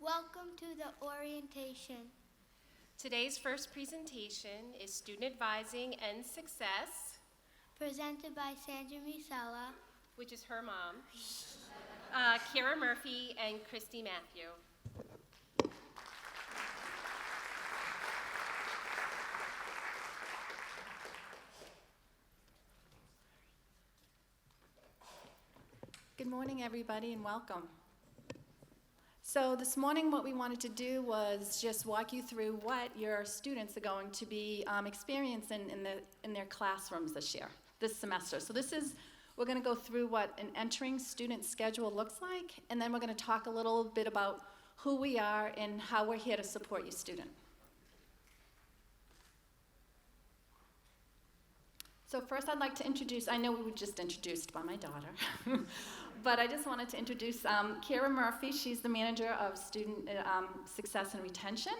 Welcome to the orientation. Today's first presentation is Student Advising and Success, Presented by Sandra Misella. which is her mom, Kara Murphy and Christy Matthew. Good morning, everybody, and welcome. So this morning, what we wanted to do was just walk you through what your students are going to be experiencing in their classrooms this semester. So we're going to go through what an entering student schedule looks like, and then we're going to talk a little bit about who we are and how we're here to support your student. So first I'd like to introduce, I know we were just introduced by my daughter, but I just wanted to introduce Kara Murphy. She's the manager of student success and retention.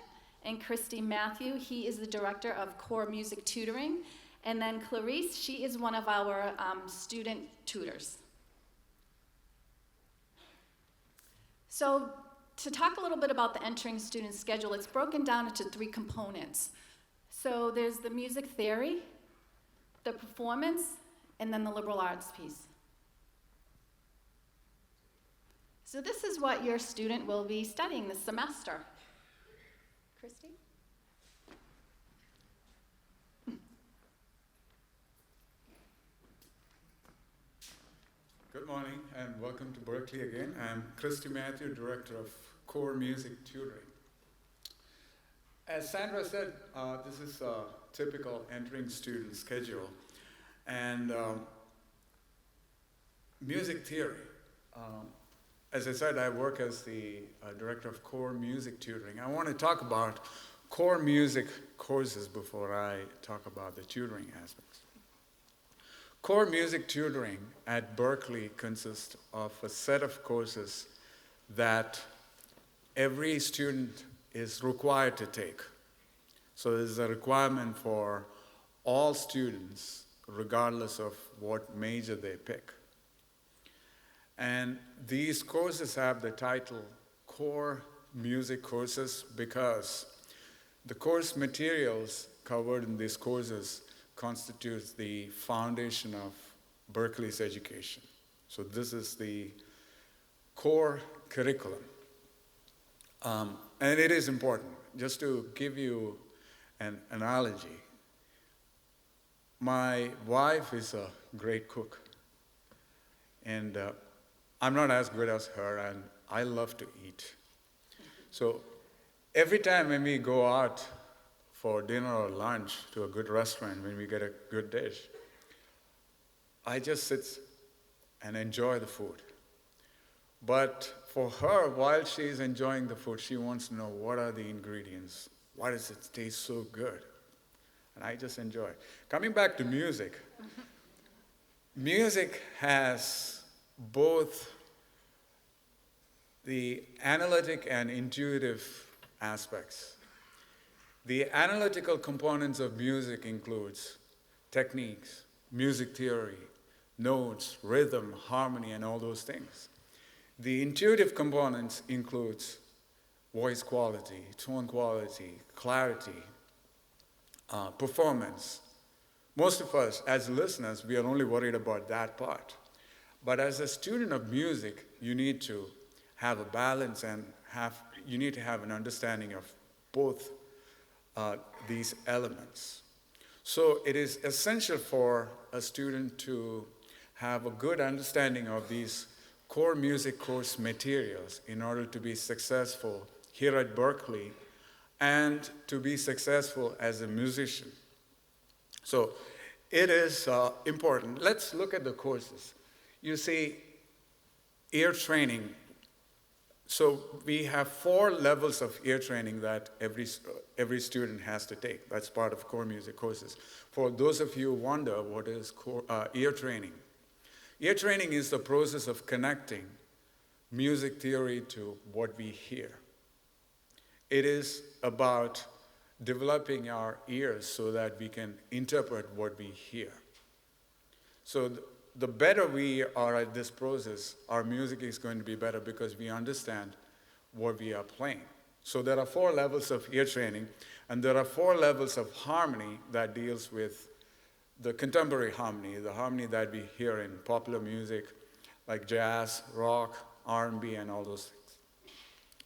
And Christy Matthew, he is the director of core music tutoring. And then Clarice, she is one of our student tutors. So to talk a little bit about the entering student schedule, it's broken down into 3 components. So there's the music theory, the performance, and then the liberal arts piece. So this is what your student will be studying this semester. Christy? Good morning and welcome to Berkeley again. I'm Christy Matthew, Director of Core Music Tutoring. As Sandra said, this is a typical entering student schedule. And music theory. As I said, I work as the Director of Core Music Tutoring. I want to talk about core music courses before I talk about the tutoring aspects. Core music tutoring at Berkeley consists of a set of courses that every student is required to take. So there's a requirement for all students, regardless of what major they pick. And these courses have the title Core Music Courses because the course materials covered in these courses constitutes the foundation of Berkeley's education. So this is the core curriculum. And it is important. Just to give you an analogy, my wife is a great cook. And I'm not as good as her, and I love to eat. So every time when we go out for dinner or lunch to a good restaurant, when we get a good dish, I just sit and enjoy the food. But for her, while she's enjoying the food, she wants to know what are the ingredients, why does it taste so good? And I just enjoy it. Coming back to music, music has both the analytic and intuitive aspects. The analytical components of music includes techniques, music theory, notes, rhythm, harmony, and all those things. The intuitive components includes voice quality, tone quality, clarity, performance. Most of us, as listeners, we are only worried about that part. But as a student of music, you need to have a balance and you need to have an understanding of both these elements. So it is essential for a student to have a good understanding of these core music course materials in order to be successful here at Berkeley and to be successful as a musician. So it is important. Let's look at the courses. You see, ear training. So we have 4 levels of ear training that every student has to take. That's part of core music courses. For those of you who wonder what is ear training. Ear training is the process of connecting music theory to what we hear. It is about developing our ears so that we can interpret what we hear. So the better we are at this process, our music is going to be better because we understand what we are playing. So there are 4 levels of ear training, and there are 4 levels of harmony that deals with the contemporary harmony, the harmony that we hear in popular music like jazz, rock, R&B, and all those things.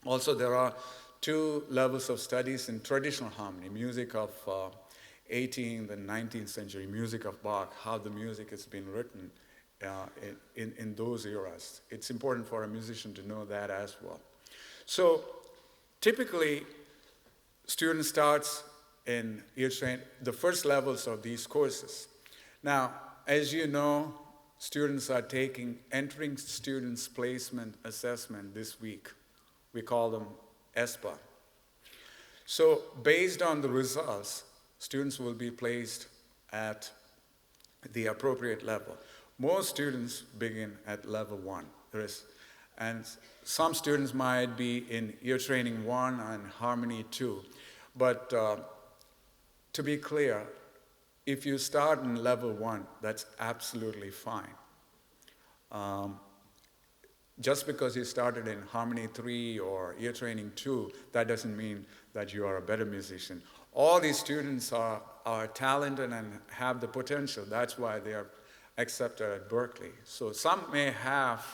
Also, there are 2 levels of studies in traditional harmony, music of 18th and 19th century, music of Bach, how the music has been written in those eras. It's important for a musician to know that as well. So typically, student starts in ear training, the first levels of these courses. Now, as you know, students are taking entering students placement assessment this week. We call them ESPA. So based on the results, students will be placed at the appropriate level. Most students begin at level 1. And some students might be in ear training 1 and harmony 2. But to be clear, if you start in level 1, that's absolutely fine. Just because you started in harmony 3 or ear training 2, that doesn't mean that you are a better musician. All these students are talented and have the potential. That's why they are accepted at Berklee. So some may have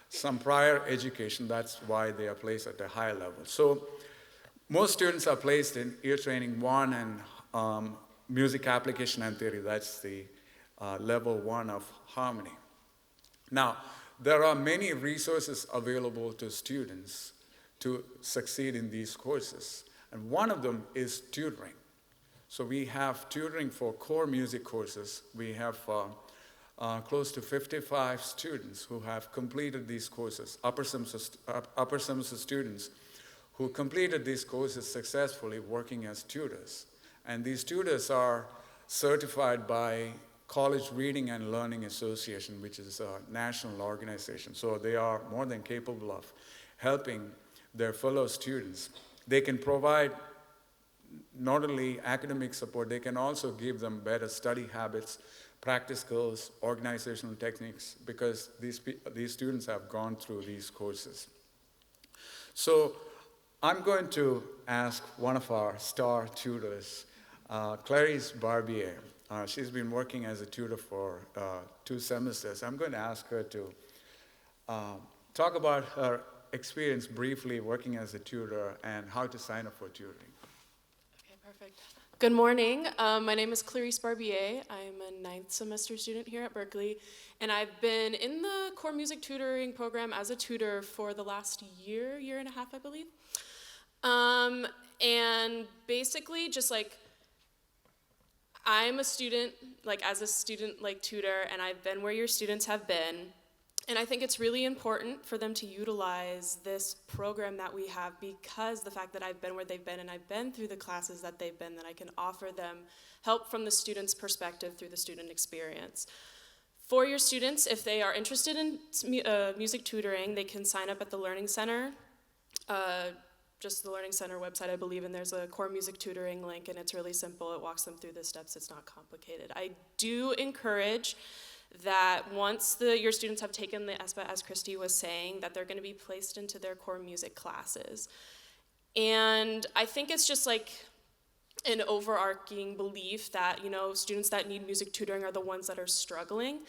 some prior education. That's why they are placed at a higher level. So most students are placed in ear training 1 and music application and theory. That's the level 1 of harmony. Now, there are many resources available to students to succeed in these courses. And one of them is tutoring. So we have tutoring for core music courses. We have close to 55 students who have completed these courses, upper semester students who completed these courses successfully working as tutors. And these tutors are certified by College Reading and Learning Association, which is a national organization. So they are more than capable of helping their fellow students. They can provide not only academic support, they can also give them better study habits, practice skills, organizational techniques, because these students have gone through these courses. So I'm going to ask one of our star tutors, Clarice Barbier. She's been working as a tutor for 2 semesters. I'm going to ask her to talk about her experience briefly working as a tutor and how to sign up for tutoring. Okay, perfect. Good morning. My name is Clarice Barbier. I'm a 9th semester student here at Berklee, and I've been in the core music tutoring program as a tutor for the last year and a half, I believe. And basically, just like, I'm a student, like as a student like tutor, and I've been where your students have been. And I think it's really important for them to utilize this program that we have, because the fact that I've been where they've been and I've been through the classes that they've been, that I can offer them help from the student's perspective through the student experience. For your students, if they are interested in music tutoring, they can sign up at the Learning Center. Just the Learning Center website, I believe, and there's a core music tutoring link, and it's really simple. It walks them through the steps. It's not complicated. I do encourage that once your students have taken the ESPA, as Christy was saying, that they're going to be placed into their core music classes. And I think it's just like an overarching belief that, you know, students that need music tutoring are the ones that are struggling.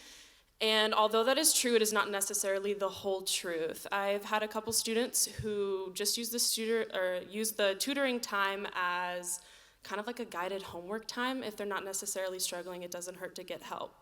And although that is true, it is not necessarily the whole truth. I've had a couple students who just use the tutoring time as kind of like a guided homework time. If they're not necessarily struggling, it doesn't hurt to get help.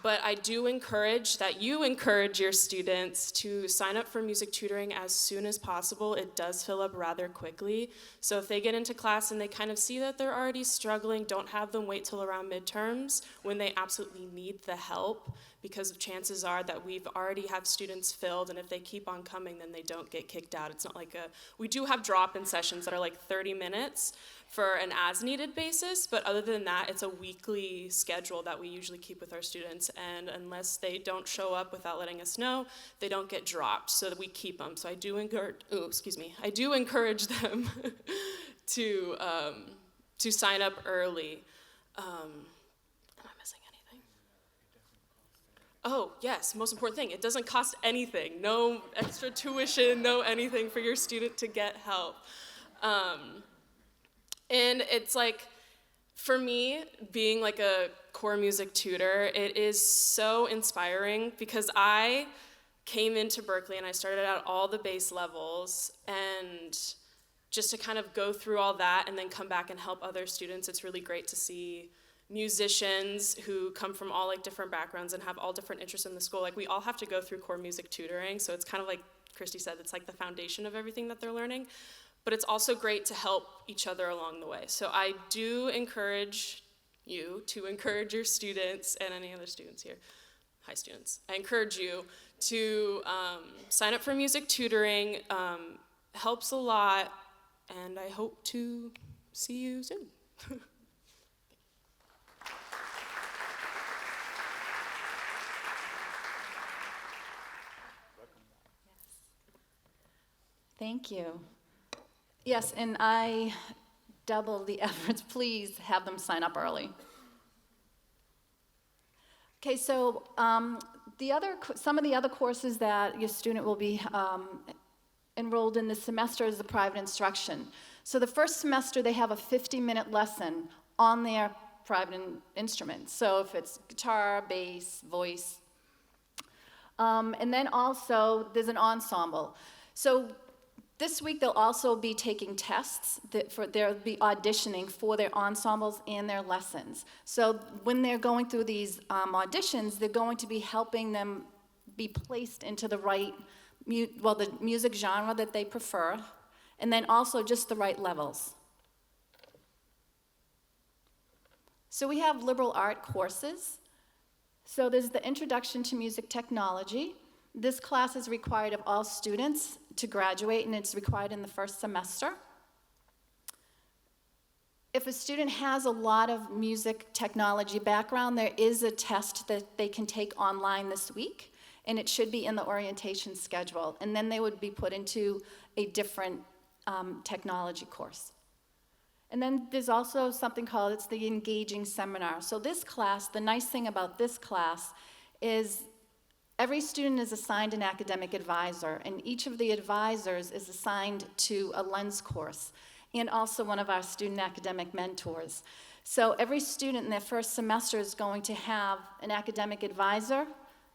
But I do encourage that you encourage your students to sign up for music tutoring as soon as possible. It does fill up rather quickly. So if they get into class and they kind of see that they're already struggling, don't have them wait till around midterms when they absolutely need the help, because chances are that we've already have students filled, and if they keep on coming, then they don't get kicked out. It's not like we do have drop-in sessions that are like 30 minutes for an as-needed basis, but other than that, it's a weekly schedule that we usually keep with our students, and unless they don't show up without letting us know, they don't get dropped, so that we keep them. So I do encourage them to sign up early. Am I missing anything? Oh, yes, most important thing, it doesn't cost anything. No extra tuition, no anything for your student to get help. And it's like, for me, being like a core music tutor, it is so inspiring because I came into Berkeley and I started at all the base levels, and just to kind of go through all that and then come back and help other students, it's really great to see musicians who come from all like different backgrounds and have all different interests in the school. Like we all have to go through core music tutoring, so it's kind of like Christy said, it's like the foundation of everything that they're learning. But it's also great to help each other along the way. So I do encourage you to encourage your students and any other students here. Hi students. I encourage you to sign up for music tutoring. Helps a lot, and I hope to see you soon. Thank you. Yes, and I double the efforts. Please have them sign up early. Okay, so some of the other courses that your student will be enrolled in this semester is the private instruction. So the first semester, they have a 50-minute lesson on their private instrument. So if it's guitar, bass, voice. And then also, there's an ensemble. So this week, they'll also be taking tests. They'll be auditioning for their ensembles and their lessons. So when they're going through these auditions, they're going to be helping them be placed into the right, the music genre that they prefer, and then also just the right levels. So we have liberal art courses. So there's the Introduction to Music Technology. This class is required of all students to graduate, and it's required in the first semester. If a student has a lot of music technology background, there is a test that they can take online this week, and it should be in the orientation schedule, and then they would be put into a different technology course. And then there's also something called, it's the Engaging Seminar. So this class, the nice thing about this class is every student is assigned an academic advisor, and each of the advisors is assigned to a LENS course, and also one of our student academic mentors. So every student in their first semester is going to have an academic advisor,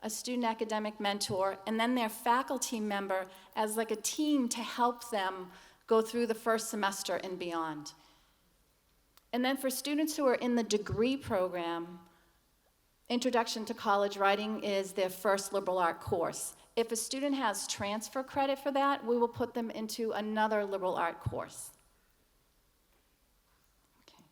a student academic mentor, and then their faculty member as like a team to help them go through the first semester and beyond. And then for students who are in the degree program, Introduction to College Writing is their first liberal art course. If a student has transfer credit for that, we will put them into another liberal art course. Okay.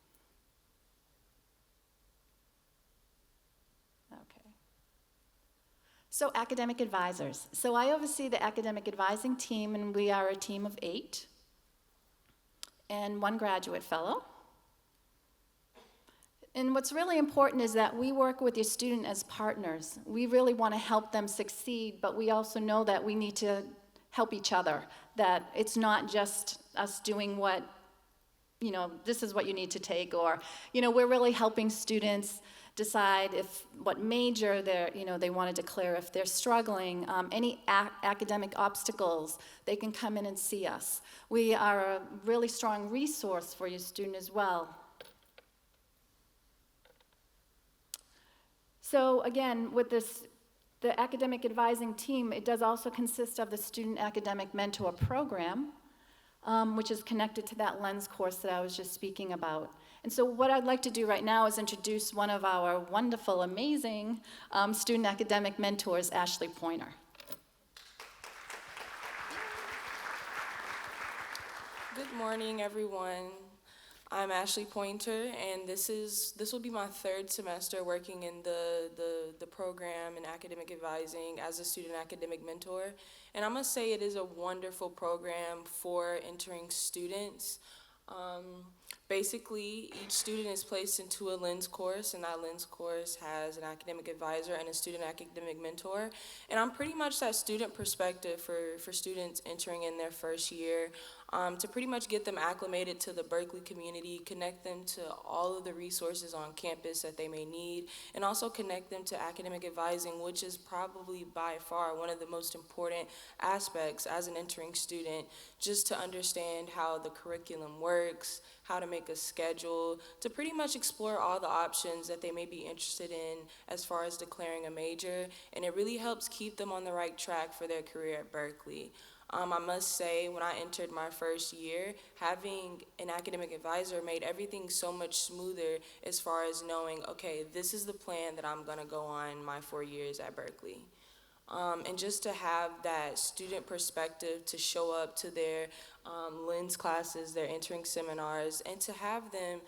So academic advisors. So I oversee the academic advising team, and we are a team of 8 and 1 graduate fellow. And what's really important is that we work with your student as partners. We really want to help them succeed, but we also know that we need to help each other, that it's not just us doing what, this is what you need to take, or, we're really helping students decide what major they want to declare, if they're struggling, any academic obstacles, they can come in and see us. We are a really strong resource for your student as well. So again, with the academic advising team, it does also consist of the Student Academic Mentor Program, which is connected to that LENS course that I was just speaking about. And so what I'd like to do right now is introduce one of our wonderful, amazing student academic mentors, Ashley Pointer. Good morning, everyone. I'm Ashley Pointer, and this will be my 3rd semester working in the program in academic advising as a student academic mentor. And I must say it is a wonderful program for entering students. Basically, each student is placed into a LENS course, and that LENS course has an academic advisor and a student academic mentor. And I'm pretty much that student perspective for students entering in their first year. to pretty much get them acclimated to the Berkeley community, connect them to all of the resources on campus that they may need, and also connect them to academic advising, which is probably by far one of the most important aspects as an entering student, just to understand how the curriculum works, how to make a schedule, to pretty much explore all the options that they may be interested in as far as declaring a major, and it really helps keep them on the right track for their career at Berkeley. I must say, when I entered my first year, having an academic advisor made everything so much smoother as far as knowing, okay, this is the plan that I'm gonna go on my 4 years at Berkeley. And just to have that student perspective to show up to their LENS classes, their entering seminars, and to have them,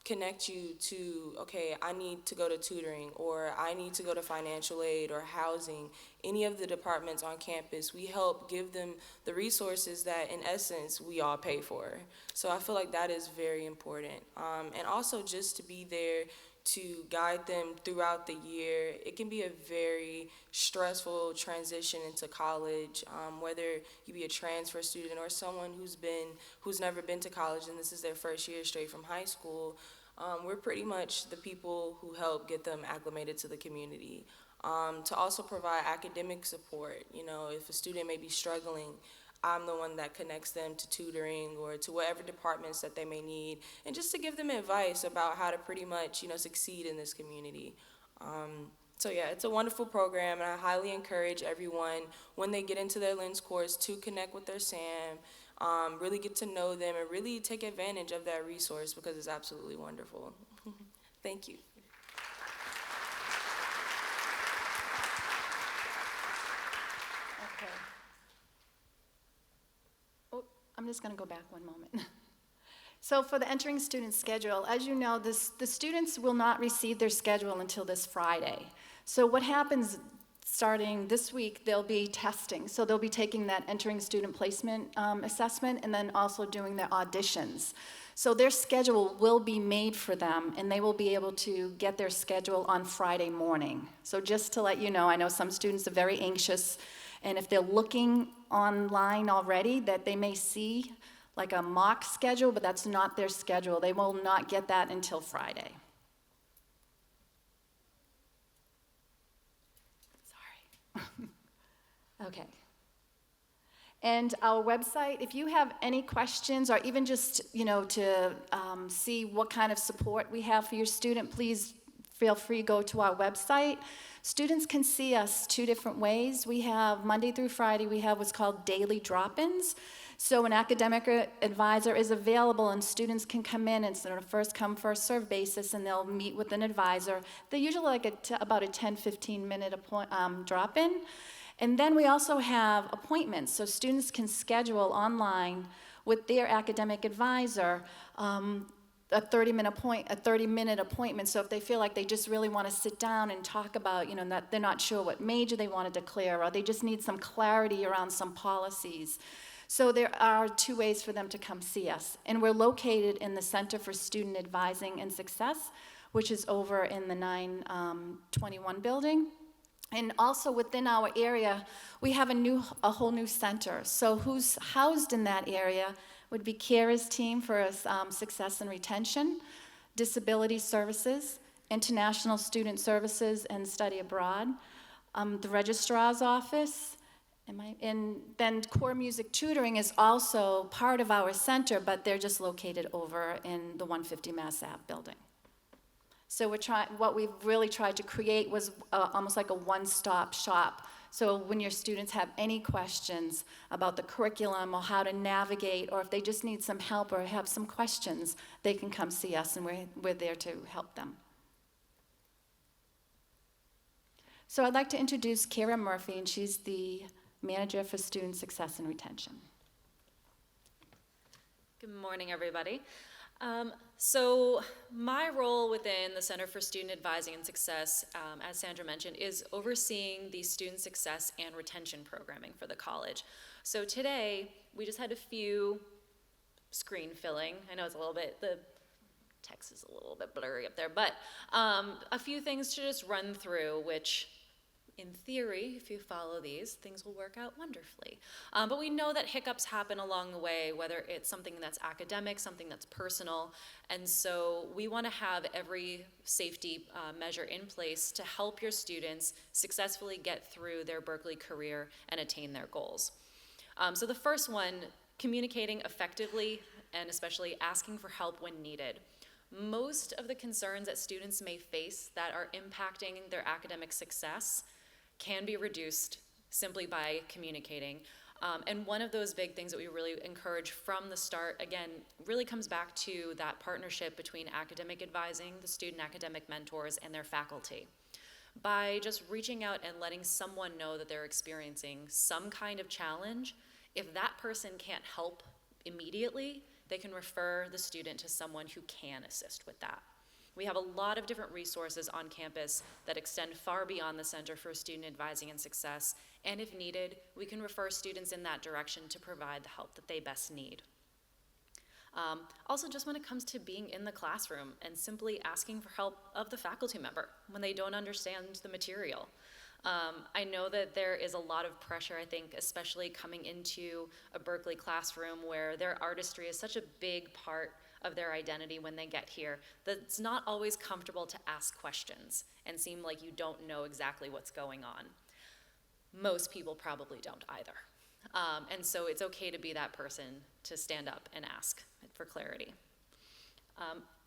connect you to, okay, I need to go to tutoring, or I need to go to financial aid or housing, any of the departments on campus. We help give them the resources that, in essence, we all pay for. So I feel like that is very important. And also just to be there to guide them throughout the year. It can be a very stressful transition into college, whether you be a transfer student or someone who's never been to college and this is their first year straight from high school. We're pretty much the people who help get them acclimated to the community. To also provide academic support. If a student may be struggling, I'm the one that connects them to tutoring or to whatever departments that they may need, and just to give them advice about how to pretty much, succeed in this community. So yeah, it's a wonderful program, and I highly encourage everyone, when they get into their LENS course, to connect with their SAM, really get to know them, and really take advantage of that resource, because it's absolutely wonderful. Thank you. Okay. Oh, I'm just going to go back one moment. So for the entering student schedule, as you know, the students will not receive their schedule until this Friday. So what happens starting this week, they'll be testing. So they'll be taking that entering student placement assessment and then also doing their auditions. So their schedule will be made for them, and they will be able to get their schedule on Friday morning. So just to let you know, I know some students are very anxious, and if they're looking online already, that they may see like a mock schedule, but that's not their schedule. They will not get that until Friday. Sorry. Okay. And our website, if you have any questions, or even just, to see what kind of support we have for your student, please feel free to go to our website. Students can see us 2 different ways. We have Monday through Friday, we have what's called daily drop-ins. So an academic advisor is available, and students can come in. It's on a first come, first served basis, and they'll meet with an advisor. They're usually like about a 10-15 minute drop-in. And then we also have appointments, so students can schedule online with their academic advisor a 30-minute appointment. So if they feel like they just really want to sit down and talk about, that they're not sure what major they want to declare, or they just need some clarity around some policies. So there are 2 ways for them to come see us. And we're located in the Center for Student Advising and Success, which is over in the 921 building. And also within our area, we have a whole new center. So who's housed in that area would be Kara's team for success and retention, disability services, international student services and study abroad, the registrar's office, and then core music tutoring is also part of our center, but they're just located over in the 150 Mass Ave building. So what we've really tried to create was almost like a one-stop shop. So when your students have any questions about the curriculum or how to navigate, or if they just need some help or have some questions, they can come see us, and we're there to help them. So I'd like to introduce Kara Murphy, and she's the Manager for Student Success and Retention. Good morning, everybody. So my role within the Center for Student Advising and Success, as Sandra mentioned, is overseeing the student success and retention programming for the college. So today, we just had a few screen filling. I know it's a little bit, the text is a little bit blurry up there, but a few things to just run through, which in theory, if you follow these, things will work out wonderfully. But we know that hiccups happen along the way, whether it's something that's academic, something that's personal, and so we want to have every safety measure in place to help your students successfully get through their Berkeley career and attain their goals. So the first one, communicating effectively and especially asking for help when needed. Most of the concerns that students may face that are impacting their academic success can be reduced simply by communicating. And one of those big things that we really encourage from the start, again, really comes back to that partnership between academic advising, the student academic mentors, and their faculty. By just reaching out and letting someone know that they're experiencing some kind of challenge, if that person can't help immediately, they can refer the student to someone who can assist with that. We have a lot of different resources on campus that extend far beyond the Center for Student Advising and Success, and if needed, we can refer students in that direction to provide the help that they best need. Also, just when it comes to being in the classroom and simply asking for help of the faculty member when they don't understand the material. I know that there is a lot of pressure, I think, especially coming into a Berkeley classroom where their artistry is such a big part of their identity when they get here, that it's not always comfortable to ask questions and seem like you don't know exactly what's going on. Most people probably don't either. And so it's okay to be that person to stand up and ask for clarity.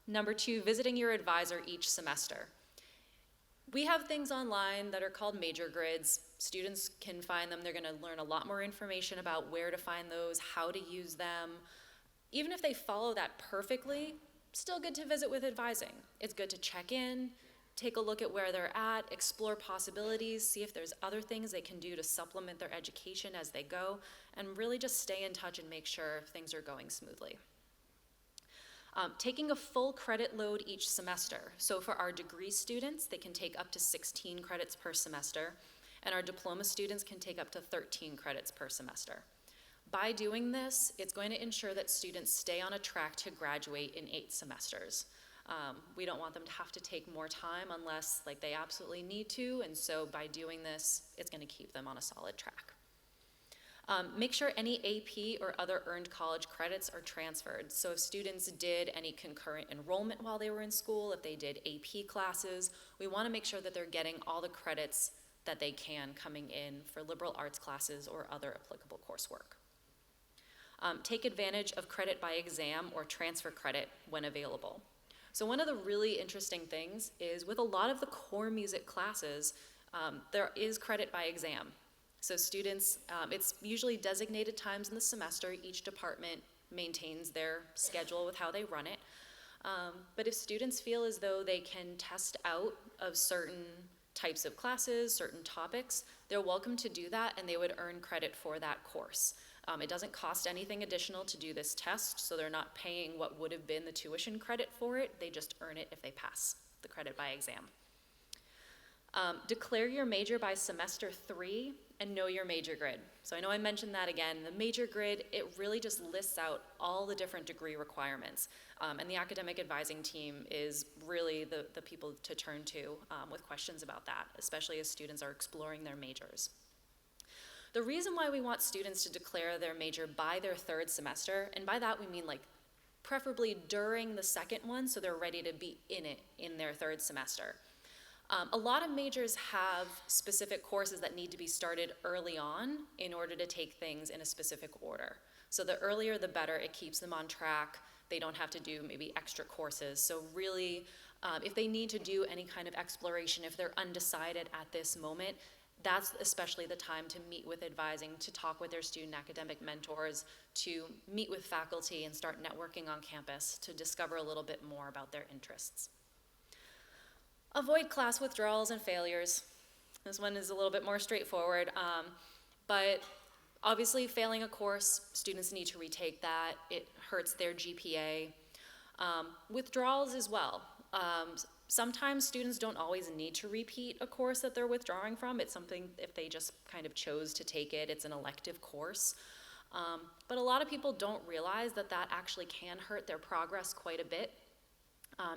Number 2, visiting your advisor each semester. We have things online that are called major grids. Students can find them. They're going to learn a lot more information about where to find those, how to use them. Even if they follow that perfectly, still good to visit with advising. It's good to check in, take a look at where they're at, explore possibilities, see if there's other things they can do to supplement their education as they go, and really just stay in touch and make sure things are going smoothly. Taking a full credit load each semester. So for our degree students, they can take up to 16 credits per semester, and our diploma students can take up to 13 credits per semester. By doing this, it's going to ensure that students stay on a track to graduate in 8 semesters. We don't want them to have to take more time unless they absolutely need to, and so by doing this, it's going to keep them on a solid track. Make sure any AP or other earned college credits are transferred. So if students did any concurrent enrollment while they were in school, if they did AP classes, we want to make sure that they're getting all the credits that they can coming in for liberal arts classes or other applicable coursework. Take advantage of credit by exam or transfer credit when available. So one of the really interesting things is with a lot of the core music classes, there is credit by exam. So students, it's usually designated times in the semester. Each department maintains their schedule with how they run it. But if students feel as though they can test out of certain types of classes, certain topics, they're welcome to do that, and they would earn credit for that course. It doesn't cost anything additional to do this test, so they're not paying what would have been the tuition credit for it. They just earn it if they pass the credit by exam. Declare your major by semester 3 and know your major grid. So I know I mentioned that again. The major grid, it really just lists out all the different degree requirements. And the academic advising team is really the people to turn to with questions about that, especially as students are exploring their majors. The reason why we want students to declare their major by their 3rd semester, and by that we mean preferably during the 2nd one, so they're ready to be in it in their 3rd semester. A lot of majors have specific courses that need to be started early on in order to take things in a specific order. So the earlier the better, it keeps them on track. They don't have to do maybe extra courses. So really, if they need to do any kind of exploration, if they're undecided at this moment, that's especially the time to meet with advising, to talk with their student academic mentors, to meet with faculty and start networking on campus to discover a little bit more about their interests. Avoid class withdrawals and failures. This one is a little bit more straightforward, but obviously failing a course, students need to retake that. It hurts their GPA. Withdrawals as well. Sometimes students don't always need to repeat a course that they're withdrawing from. It's something, if they just kind of chose to take it, it's an elective course. But a lot of people don't realize that that actually can hurt their progress quite a bit.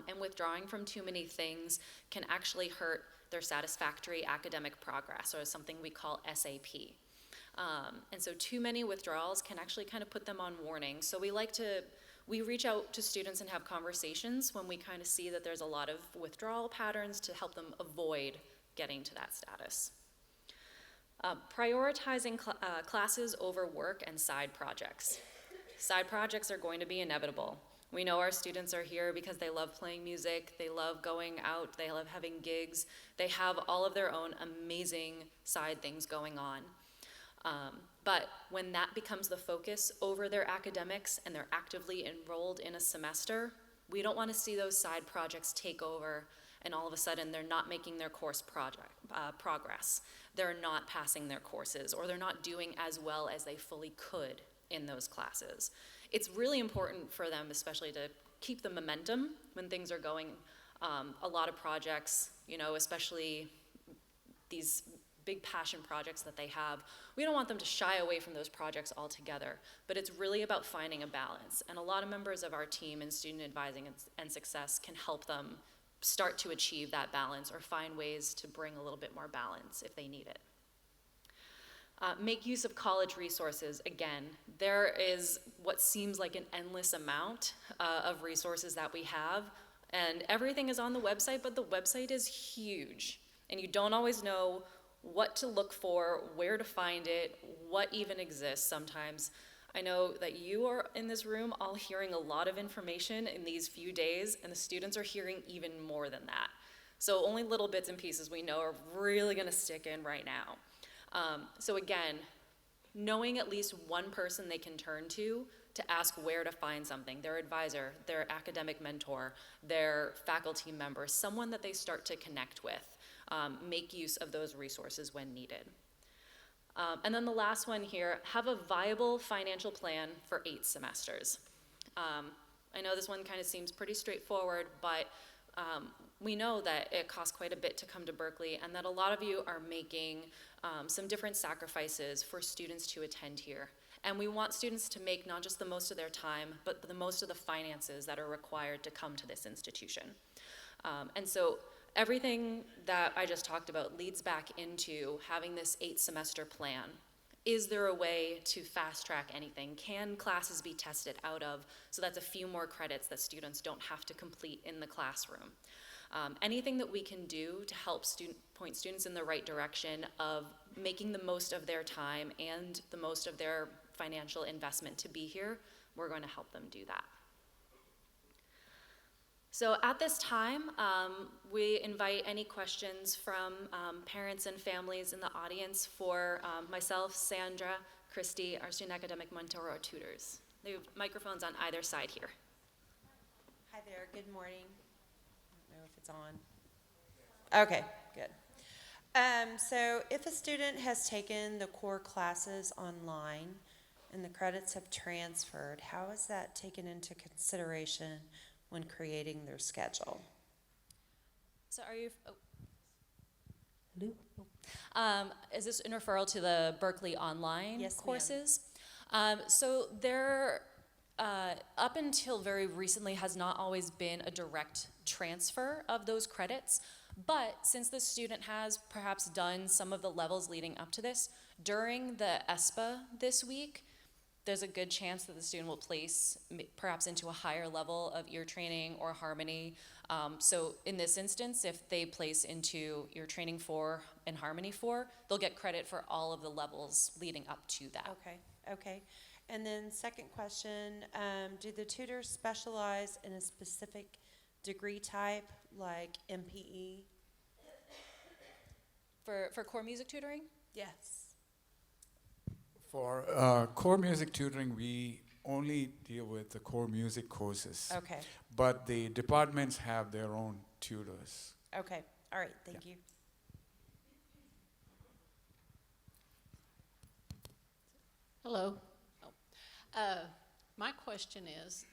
And withdrawing from too many things can actually hurt their satisfactory academic progress, or something we call SAP. And so too many withdrawals can actually kind of put them on warning. So we reach out to students and have conversations when we kind of see that there's a lot of withdrawal patterns to help them avoid getting to that status. Prioritizing classes over work and side projects. Side projects are going to be inevitable. We know our students are here because they love playing music, they love going out, they love having gigs, they have all of their own amazing side things going on. But when that becomes the focus over their academics and they're actively enrolled in a semester, we don't want to see those side projects take over and all of a sudden they're not making their course progress. They're not passing their courses, or they're not doing as well as they fully could in those classes. It's really important for them, especially to keep the momentum when things are going. A lot of projects, especially these big passion projects that they have, we don't want them to shy away from those projects altogether, but it's really about finding a balance. And a lot of members of our team in Student Advising and Success can help them start to achieve that balance or find ways to bring a little bit more balance if they need it. Make use of college resources. Again, there is what seems like an endless amount of resources that we have, and everything is on the website, but the website is huge, and you don't always know what to look for, where to find it, what even exists sometimes. I know that you are in this room all hearing a lot of information in these few days, and the students are hearing even more than that. So only little bits and pieces we know are really gonna stick in right now. So again, knowing at least one person they can turn to ask where to find something, their advisor, their academic mentor, their faculty member, someone that they start to connect with. Make use of those resources when needed. And then the last one here, have a viable financial plan for 8 semesters. I know this one kind of seems pretty straightforward, but we know that it costs quite a bit to come to Berkeley, and that a lot of you are making some different sacrifices for students to attend here. And we want students to make not just the most of their time, but the most of the finances that are required to come to this institution. And so everything that I just talked about leads back into having this 8-semester plan. Is there a way to fast track anything? Can classes be tested out of so that's a few more credits that students don't have to complete in the classroom? Anything that we can do to help point students in the right direction of making the most of their time and the most of their financial investment to be here, we're going to help them do that. So at this time, we invite any questions from parents and families in the audience for myself, Sandra, Christy, our student academic mentor, or tutors. They have microphones on either side here. Hi there, good morning. I don't know if it's on. Okay, good. So if a student has taken the core classes online and the credits have transferred, how is that taken into consideration when creating their schedule? So are you, is this in referral to the Berkeley online Yes, ma'am. courses? So there, up until very recently, has not always been a direct transfer of those credits. But since the student has perhaps done some of the levels leading up to this, during the ESPA this week, there's a good chance that the student will place perhaps into a higher level of ear training or harmony. So in this instance, if they place into ear training 4 and harmony 4, they'll get credit for all of the levels leading up to that. Okay. And then second question, do the tutors specialize in a specific degree type, like MPE? For core music tutoring? Yes. For core music tutoring, we only deal with the core music courses. Okay. But the departments have their own tutors. Okay. All right. Thank you. Hello. My question is,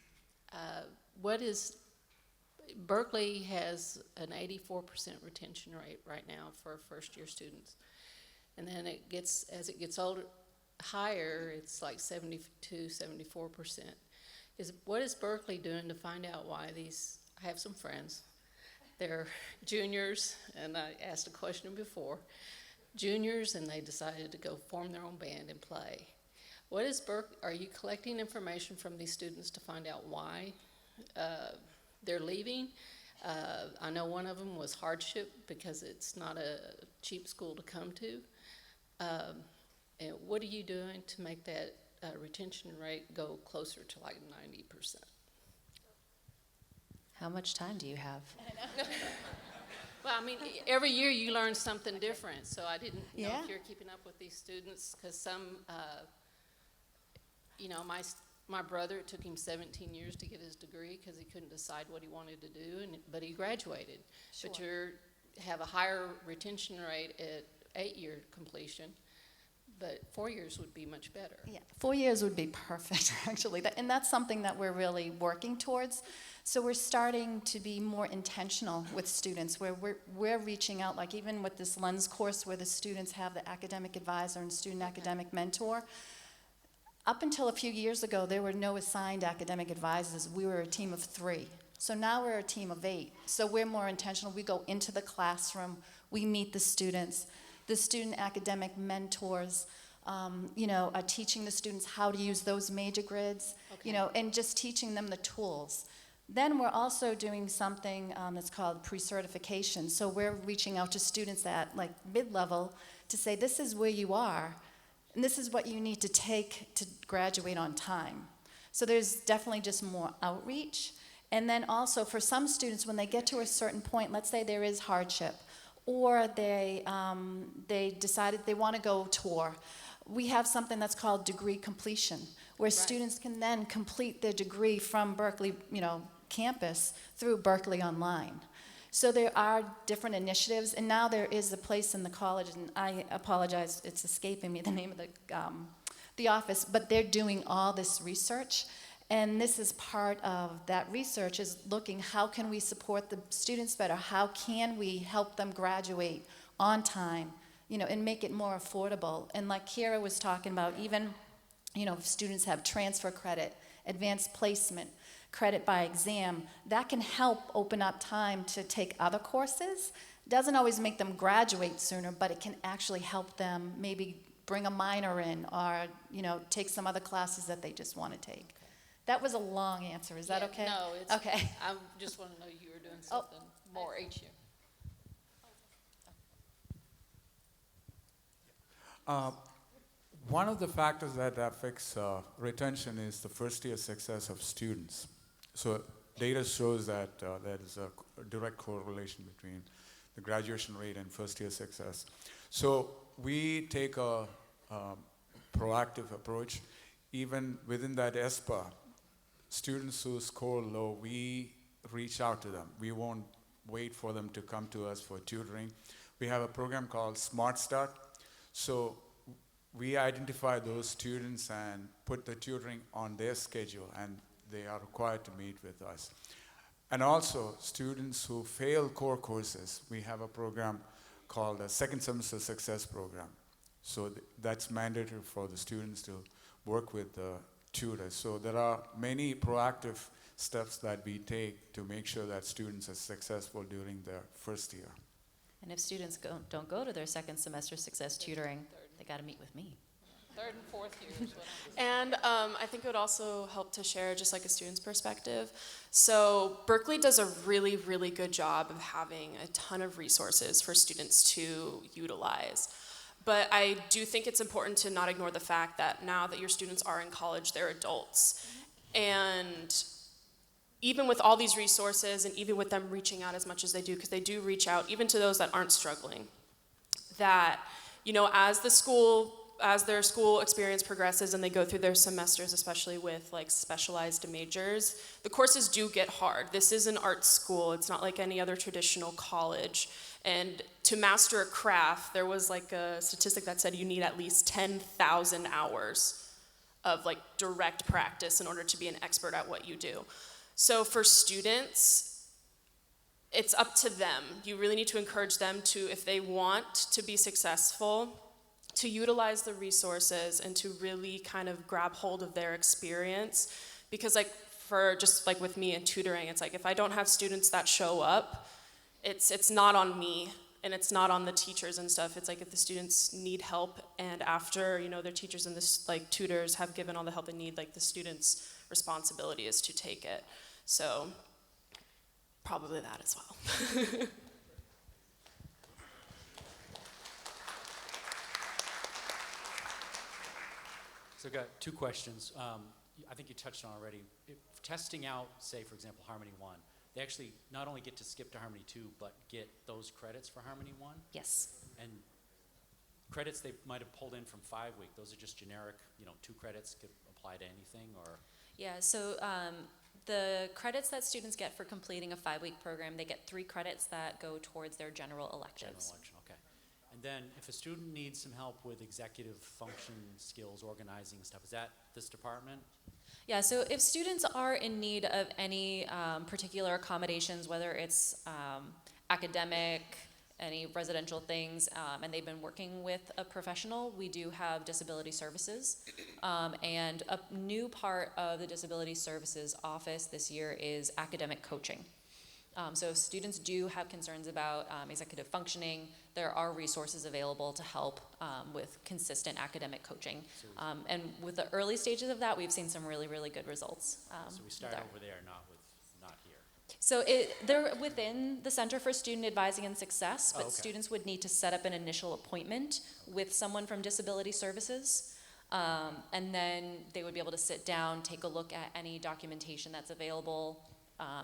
Berkeley has an 84% retention rate right now for first-year students, and then as it gets higher, it's like 72, 74%. What is Berkeley doing to find out why these? I have some friends they're juniors, and I asked a question before, juniors, and they decided to go form their own band and play. What is are you collecting information from these students to find out why they're leaving? I know one of them was hardship because it's not a cheap school to come to. And what are you doing to make that retention rate go closer to like 90%? How much time do you have? Well, I mean, every year you learn something different, so I didn't know Yeah. if you're keeping up with these students, because some, you know, my brother, it took him 17 years to get his degree because he couldn't decide what he wanted to do, but he graduated. Sure. But you have a higher retention rate at 8-year completion, but 4 years would be much better. Yeah, 4 years would be perfect, actually. And that's something that we're really working towards. So we're starting to be more intentional with students, where we're reaching out, like even with this Lens course where the students have the academic advisor and student academic mentor. Up until a few years ago, there were no assigned academic advisors. We were a team of 3. So now we're a team of 8. So we're more intentional. We go into the classroom, we meet the students. The student academic mentors, you know, are teaching the students how to use those major grids, you know, and just teaching them the tools. Then we're also doing something that's called pre-certification. So we're reaching out to students at like mid-level to say, this is where you are, and this is what you need to take to graduate on time. So there's definitely just more outreach. And then also for some students, when they get to a certain point, let's say there is hardship, or they decided they want to go tour. We have something that's called degree completion, where students can then complete their degree from Berkeley, you know, campus through Berkeley Online. So there are different initiatives, and now there is a place in the college, and I apologize, it's escaping me the name of the office, but they're doing all this research. And this is part of that research, is looking how can we support the students better? How can we help them graduate on time, you know, and make it more affordable? And like Kira was talking about, even, you know, if students have transfer credit, advanced placement, credit by exam, that can help open up time to take other courses. Doesn't always make them graduate sooner, but it can actually help them maybe bring a minor in, or, you know, take some other classes that they just want to take. That was a long answer. Is that Yeah, okay? No, it's okay. I just want to know you were doing something more each year. One of the factors that affects retention is the first-year success of students. So data shows that there is a direct correlation between the graduation rate and first-year success. So we take a proactive approach. Even within that ESPA, students who score low, we reach out to them. We won't wait for them to come to us for tutoring. We have a program called Smart Start. So we identify those students and put the tutoring on their schedule, and they are required to meet with us. And also, students who fail core courses, we have a program called a Second Semester Success Program. So that's mandatory for the students to work with the tutors. So there are many proactive steps that we take to make sure that students are successful during their first year. And if students don't go to their second semester success tutoring, they got to meet with me. Third and fourth year is what And I think it would also help to share just like a student's perspective. So Berkeley does a really, really good job of having a ton of resources for students to utilize. But I do think it's important to not ignore the fact that now that your students are in college, they're adults. And even with all these resources, and even with them reaching out as much as they do, because they do reach out even to those that aren't struggling, that, you know, as their school experience progresses and they go through their semesters, especially with like specialized majors, the courses do get hard. This is an art school. It's not like any other traditional college. And to master a craft, there was like a statistic that said you need at least 10,000 hours of like direct practice in order to be an expert at what you do. So for students, it's up to them. You really need to encourage them to, if they want to be successful, to utilize the resources and to really kind of grab hold of their experience. Because like for just like with me in tutoring, it's like if I don't have students that show up, it's not on me, and it's not on the teachers and stuff. It's like if the students need help, and after, you know, their teachers and this, like, tutors have given all the help they need, like, the students' responsibility is to take it. So probably that as well. So I've got two questions. I think you touched on already. If testing out, say, for example, Harmony 1, they actually not only get to skip to Harmony 2, but get those credits for Harmony 1? Yes. And credits they might have pulled in from 5-week, those are just generic, you know, 2 credits could apply to anything, or? Yeah, so the credits that students get for completing a 5-week program, they get 3 credits that go towards their general electives. General election, okay. And then if a student needs some help with executive function skills, organizing stuff, is that this department? Yeah, so if students are in need of any particular accommodations, whether it's academic, any residential things, and they've been working with a professional, we do have disability services. And a new part of the disability services office this year is academic coaching. So if students do have concerns about executive functioning, there are resources available to help with consistent academic coaching. And with the early stages of that, we've seen some really, really good results. So we start over there, not here. So they're within the Center for Student Advising and Success, but okay. students would need to set up an initial appointment with someone from Disability Services. And then they would be able to sit down, take a look at any documentation that's available,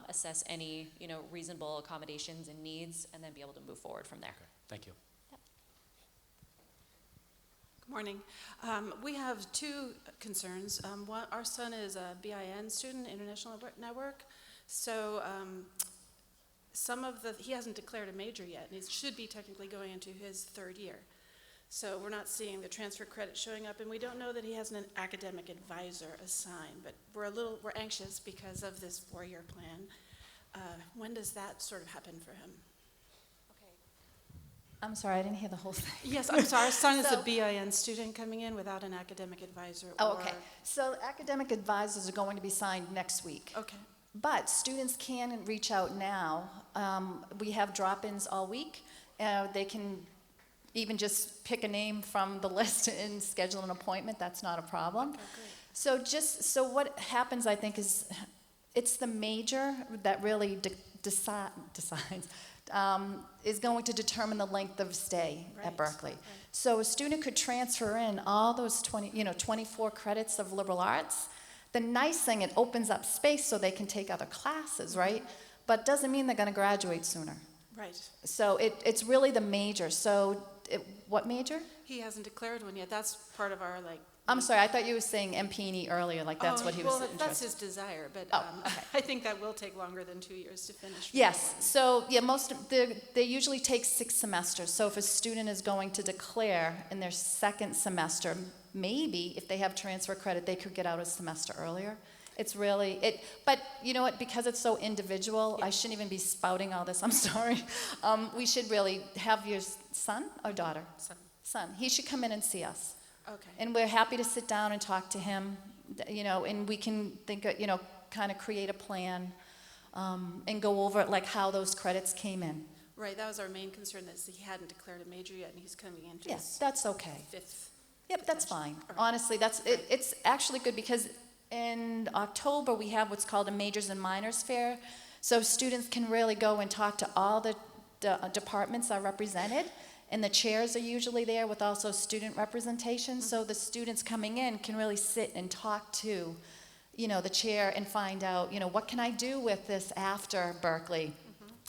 assess any, you know, reasonable accommodations and needs, and then be able to move forward from there. Okay, thank you. Good morning. We have 2 concerns. One, our son is a BIN student, International Network. So he hasn't declared a major yet, and he should be technically going into his 3rd year. So we're not seeing the transfer credit showing up, and we don't know that he has an academic advisor assigned, but we're anxious because of this 4-year plan. When does that sort of happen for him? I'm sorry, I didn't hear the whole thing. Yes, I'm sorry. Our son is So- a BIN student coming in without an academic advisor. Oh, okay. So academic advisors are going to be signed next week. Okay. But students can reach out now. We have drop-ins all week. They can even just pick a name from the list and schedule an appointment. That's not a problem. Okay, great. So what happens, I think, is it's the major that really decides, is going to determine the length of stay Right, at Berkeley. right. So a student could transfer in all those 24 credits of liberal arts. The nice thing, it opens up space so they can take other classes, right? But doesn't mean they're going to graduate sooner. Right. So it's really the major. So what major? He hasn't declared one yet. That's part of our, I'm sorry, I thought you were saying MP&E earlier, like that's what he was Well, that's interested. his desire, but Oh, okay. I think that will take longer than 2 years to finish. Yes, so yeah, they usually take 6 semesters. So if a student is going to declare in their 2nd semester, maybe if they have transfer credit, they could get out a semester earlier. It's really, but you know what, because it's so individual, I shouldn't even be spouting all this, I'm sorry. We should really have your son or daughter? Son. He should come in and see us. Okay. And we're happy to sit down and talk to him, you know, and we can think, kind of create a plan and go over like how those credits came in. Right, that was our main concern, that he hadn't declared a major yet, and he's coming into Yes, his that's okay. 5th. Yep, that's fine. All right. Honestly, it's actually good because in October, we have what's called a majors and minors fair. So students can really go and talk to all the departments are represented, and the chairs are usually there with also student representation. So the students coming in can really sit and talk to, the chair and find out, what can I do with this after Berkeley?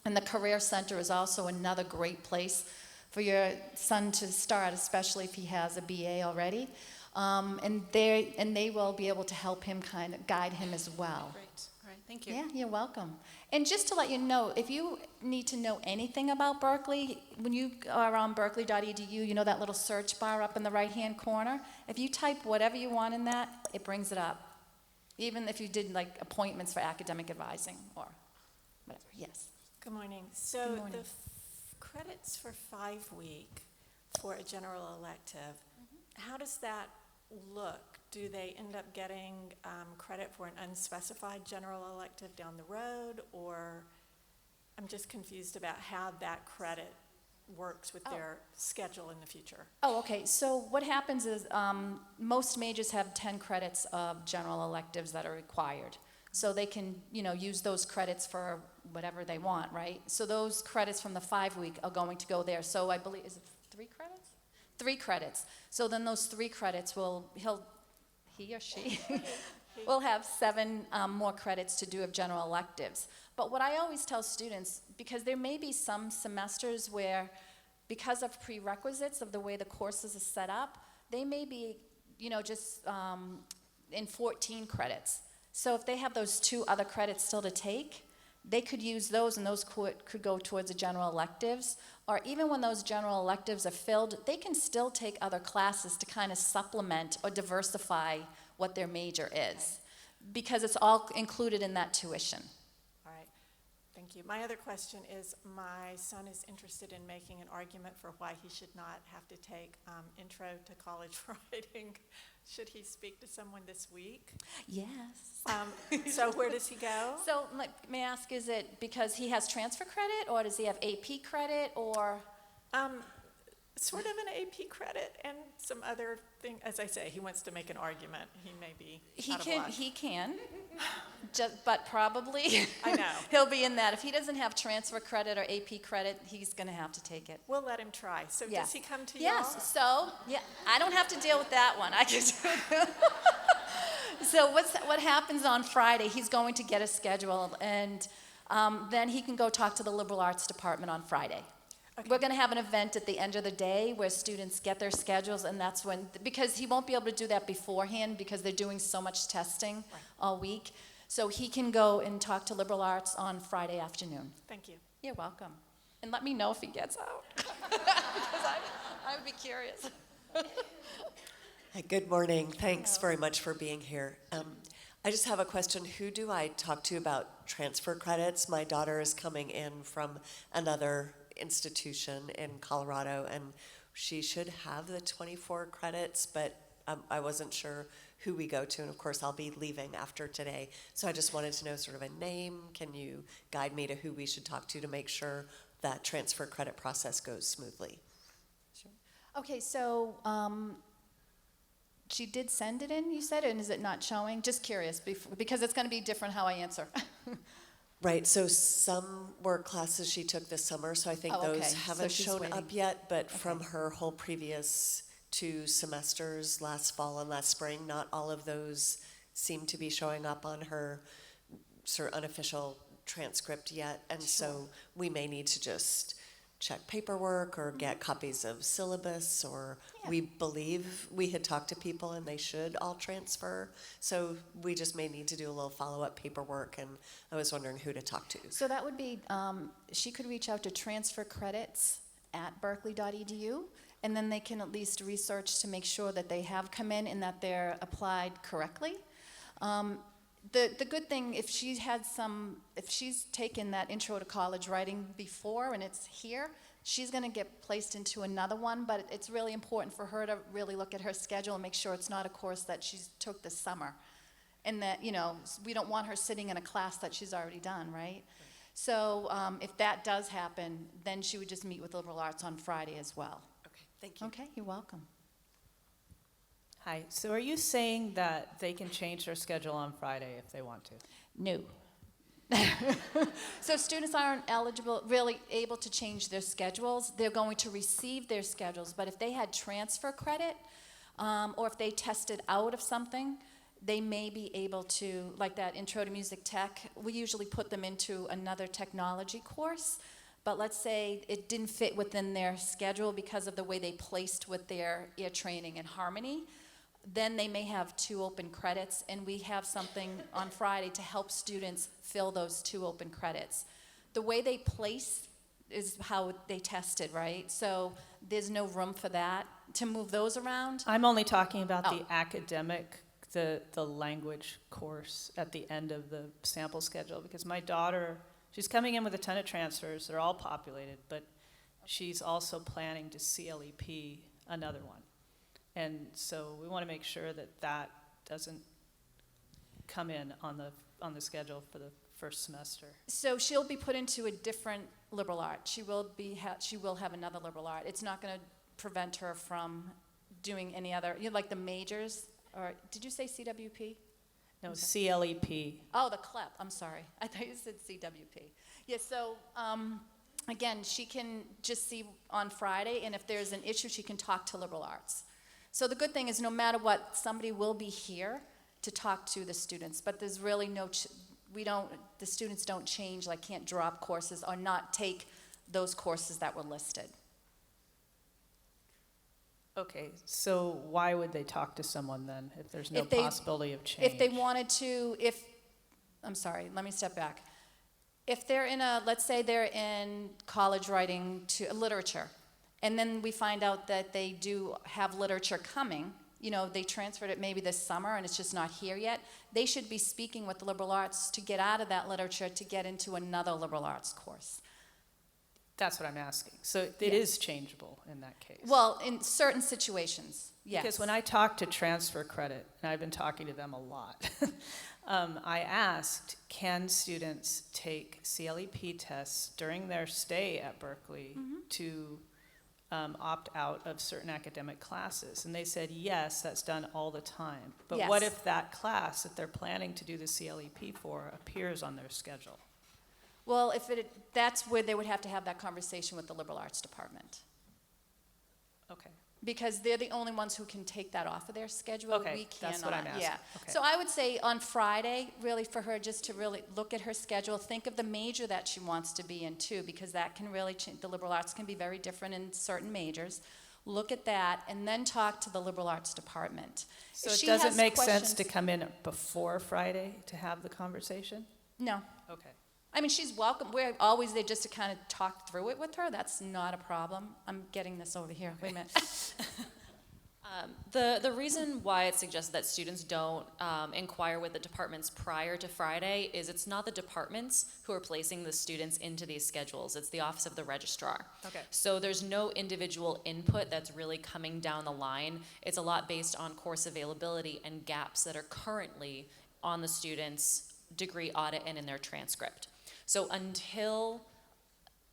And the Career Center is also another great place for your son to start, especially if he has a BA already. And they will be able to help him kind of guide him as well. Great, all right, thank you. Yeah, you're welcome. And just to let you know, if you need to know anything about Berkeley, when you are on berkeley.edu, you know that little search bar up in the right-hand corner? If you type whatever you want in that, it brings it up. Even if you did like appointments for academic advising or whatever, yes. Good morning. So Good morning. the credits for 5-week for a general elective, how does that look? Do they end up getting credit for an unspecified general elective down the road, or I'm just confused about how that credit works with Oh. their schedule in the future. Oh, okay. So what happens is most majors have 10 credits of general electives that are required. So they can, use those credits for whatever they want, right? So those credits from the 5-week are going to go there. So I believe, is it 3 credits? 3 credits. So then those 3 credits he or she will have 7 more credits to do of general electives. But what I always tell students, because there may be some semesters where, because of prerequisites of the way the courses are set up, they may be, just in 14 credits. So if they have those 2 other credits still to take, they could use those, and those could go towards the general electives. Or even when those general electives are filled, they can still take other classes to kind of supplement or diversify what their major is, because it's all included in that tuition. All right, thank you. My other question is, my son is interested in making an argument for why he should not have to take Intro to College Writing. Should he speak to someone this week? Yes. So where does he go? So may I ask, is it because he has transfer credit, or does he have AP credit, or? Sort of an AP credit and some other thing. As I say, he wants to make an argument. He may be out of luck. He can, but probably I know. he'll be in that. If he doesn't have transfer credit or AP credit, he's going to have to take it. We'll let him try. So Yeah. does he come to you? Yes. So I don't have to deal with that one. I can do it. So what happens on Friday? He's going to get a schedule, and then he can go talk to the liberal arts department on Friday. Okay. We're going to have an event at the end of the day where students get their schedules, and that's when, because he won't be able to do that beforehand because they're doing so much testing all week. So he can go and talk to liberal arts on Friday afternoon. Thank you. You're welcome. And let me know if he gets out, because I would be curious. Hi, good morning. Thanks very much for being here. I just have a question. Who do I talk to about transfer credits? My daughter is coming in from another institution in Colorado, and she should have the 24 credits, but I wasn't sure who we go to, and of course I'll be leaving after today. So I just wanted to know sort of a name. Can you guide me to who we should talk to make sure that transfer credit process goes smoothly? Sure. Okay, so she did send it in, you said, and is it not showing? Just curious, because it's going to be different how I answer. Right, so some work classes she took this summer, so I think Oh, okay. those So haven't she's shown waiting. up yet, but from her whole previous 2 semesters, last fall and last spring, not all of those seem to be showing up on her sort of unofficial transcript yet, and so we may need to just check paperwork or get copies of syllabus, or we believe we had talked to people and they should all transfer, so we just may need to do a little follow-up paperwork, and I was wondering who to talk to. So that would be, she could reach out to transfercredits@berkeley.edu, and then they can at least research to make sure that they have come in and that they're applied correctly. The good thing, if she's taken that Intro to College Writing before and it's here, she's going to get placed into another one, but it's really important for her to really look at her schedule and make sure it's not a course that she's took this summer. And that, we don't want her sitting in a class that she's already done, right? So if that does happen, then she would just meet with liberal arts on Friday as well. Okay, thank you. Okay, you're welcome. Hi, so are you saying that they can change their schedule on Friday if they want to? No. So students aren't really able to change their schedules. They're going to receive their schedules, but if they had transfer credit, or if they tested out of something, they may be able to, like that Intro to Music Tech, we usually put them into another technology course, but let's say it didn't fit within their schedule because of the way they placed with their ear training and harmony, then they may have 2 open credits, and we have something on Friday to help students fill those 2 open credits. The way they place is how they tested, right? So there's no room for that, to move those around. I'm only talking about the academic, the language course at the end of the sample schedule, because my daughter, she's coming in with a ton of transfers. They're all populated, but she's also planning to CLEP another one. And so we want to make sure that that doesn't come in on the schedule for the first semester? So she'll be put into a different liberal art. She will have another liberal art. It's not going to prevent her from doing any other, like the majors, or did you say CWP? No, CLEP. Oh, the CLEP, I'm sorry. I thought you said CWP. Yeah, so, again, she can just see on Friday, and if there's an issue, she can talk to liberal arts. So the good thing is, no matter what, somebody will be here to talk to the students, but there's really no, the students don't change, like can't drop courses or not take those courses that were listed. Okay, so why would they talk to someone then if there's no If they- possibility of change? If they wanted to, I'm sorry, let me step back. If they're let's say they're in college writing to literature, and then we find out that they do have literature coming, they transferred it maybe this summer and it's just not here yet, they should be speaking with the liberal arts to get out of that literature to get into another liberal arts course. That's what I'm asking. So it is changeable in that case? Well, in certain situations, yes. Because when I talk to transfer credit, and I've been talking to them a lot, I asked, can students take CLEP tests during their stay at Berkeley to opt out of certain academic classes? And they said, yes, that's done all the time. But what Yes. if that class that they're planning to do the CLEP for appears on their schedule? Well, that's where they would have to have that conversation with the liberal arts department. Okay. Because they're the only ones who can take that off of their schedule. Okay, We cannot. that's what I'm asking. Yeah. Okay. So I would say on Friday, really for her just to really look at her schedule, think of the major that she wants to be in too, because that can really change. The liberal arts can be very different in certain majors. Look at that and then talk to the liberal arts department. So If it she doesn't has make sense to questions- come in before Friday to have the conversation? No. Okay. I mean, she's welcome. We're always there just to kind of talk through it with her. That's not a problem. I'm getting this over here. Wait a minute. The reason why it's suggested that students don't inquire with the departments prior to Friday is it's not the departments who are placing the students into these schedules. It's the Office of the Registrar. Okay. So there's no individual input that's really coming down the line. It's a lot based on course availability and gaps that are currently on the students' degree audit and in their transcript. So until